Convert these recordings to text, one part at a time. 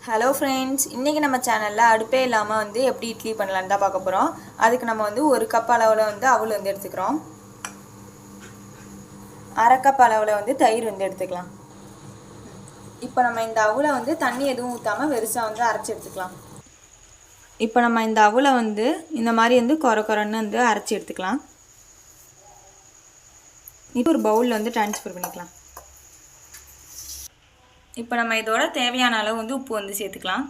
Hello friends, இன்றைக்கி நம்ம சேனலில் அடுப்பே இல்லாமல் வந்து எப்படி இட்லி பண்ணலான்னு தான் பார்க்க போகிறோம். அதுக்கு நம்ம வந்து 1 கப் அளவில் வந்து அவல் வந்து எடுத்துக்கிறோம். 1/2 கப் அளவில் வந்து தயிர் வந்து எடுத்துக்கலாம். இப்போ நம்ம இந்த அவலை வந்து தண்ணி எதுவும் ஊற்றாமல் வெறுசாக வந்து அரைச்சி எடுத்துக்கலாம். இப்போ நம்ம இந்த அவலை வந்து இந்த மாதிரி வந்து கொரன்னு வந்து அரைச்சி எடுத்துக்கலாம். இப்போ ஒரு பவுலில் வந்து ட்ரான்ஸ்ஃபர் பண்ணிக்கலாம். இப்போ நம்ம இதோட தேவையான அளவு வந்து உப்பு வந்து சேர்த்துக்கலாம்.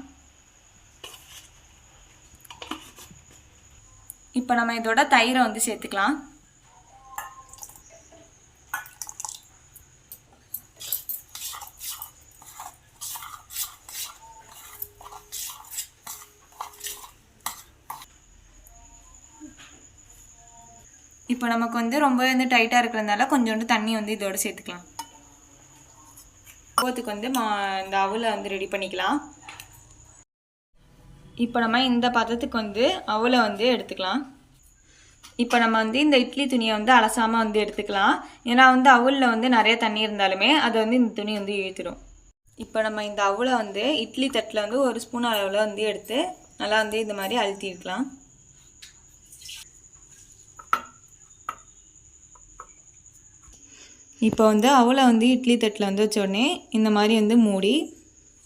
இப்போ நம்ம இதோட தயிரை வந்து சேர்த்துக்கலாம். இப்போ நமக்கு வந்து ரொம்ப வந்து டைட்டாக இருக்கிறதுனால கொஞ்சோண்டு தண்ணி வந்து இதோட சேர்த்துக்கலாம். போத்துக்கு வந்து இந்த அவலை வந்து ரெடி பண்ணிக்கலாம். இப்போ நம்ம இந்த பதத்துக்கு வந்து அவலை வந்து எடுத்துக்கலாம். இப்போ நம்ம வந்து இந்த இட்லி துணியை வந்து அலசாமல் வந்து எடுத்துக்கலாம். ஏன்னா வந்து அவலில் வந்து நிறைய தண்ணி இருந்தாலுமே அதை வந்து இந்த துணி வந்து இழுத்துடும். இப்போ நம்ம இந்த அவலை வந்து இட்லி தட்டில் வந்து 1 ஸ்பூன் அளவில் வந்து எடுத்து நல்லா வந்து இந்த மாதிரி அழுத்திக்கலாம். இப்போ வந்து அவலை வந்து இட்லி தட்டில் வந்து வச்ச உடனே இந்த மாதிரி வந்து மூடி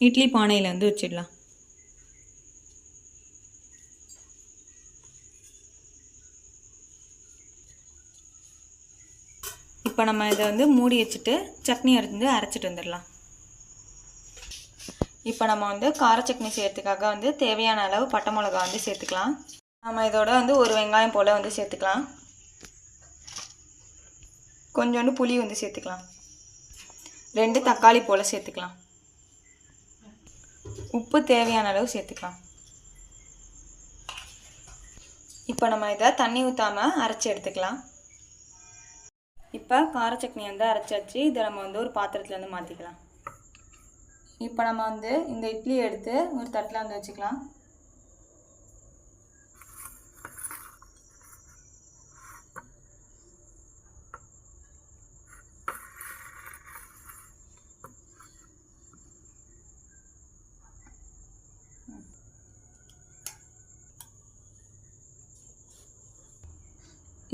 இட்லி பானையில் வந்து வச்சிடலாம். இப்போ நம்ம இதை வந்து மூடி வச்சுட்டு சட்னி வந்து அரைச்சிட்டு வந்துடலாம். இப்போ நம்ம வந்து கார சட்னி செய்யறதுக்காக வந்து தேவையான அளவு பட்டை மிளகா வந்து சேர்த்துக்கலாம். நம்ம இதோட வந்து 1 வெங்காயம் போல் வந்து சேர்த்துக்கலாம். கொஞ்சோண்டு புளி வந்து சேர்த்துக்கலாம். 2 தக்காளி போல் சேர்த்துக்கலாம். உப்பு தேவையான அளவு சேர்த்துக்கலாம். இப்போ நம்ம இதை தண்ணி ஊற்றாமல் அரைச்சி எடுத்துக்கலாம். இப்போ கார சட்னி வந்து அரைச்சாச்சு. இதை நம்ம வந்து ஒரு பாத்திரத்தில் வந்து மாற்றிக்கலாம். இப்போ நம்ம வந்து இந்த இட்லி எடுத்து ஒரு தட்டில் வந்து வச்சுக்கலாம்.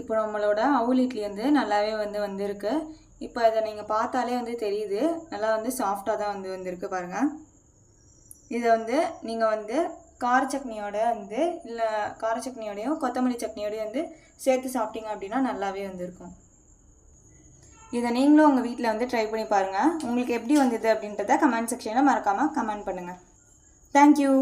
இப்போ நம்மளோட அவல் இட்லி வந்து நல்லாவே வந்திருக்கு. இப்போ அதை நீங்கள் பார்த்தாலே வந்து தெரியுது, நல்லா வந்து சாஃப்டாக தான் வந்திருக்கு பாருங்கள். இதை வந்து நீங்கள் வந்து கார சட்னியோட வந்து இல்லை கார சட்னியோடையும் கொத்தமல்லி சட்னியோடையும் வந்து சேர்த்து சாப்பிட்டீங்க அப்படின்னா நல்லாவே இருக்கும். இதை நீங்களும் உங்கள் வீட்டில் வந்து ட்ரை பண்ணி பாருங்கள். உங்களுக்கு எப்படி வந்தது அப்படின்றத கமெண்ட் செக்ஷனில் மறக்காமல் கமெண்ட் பண்ணுங்கள். தேங்க்யூ.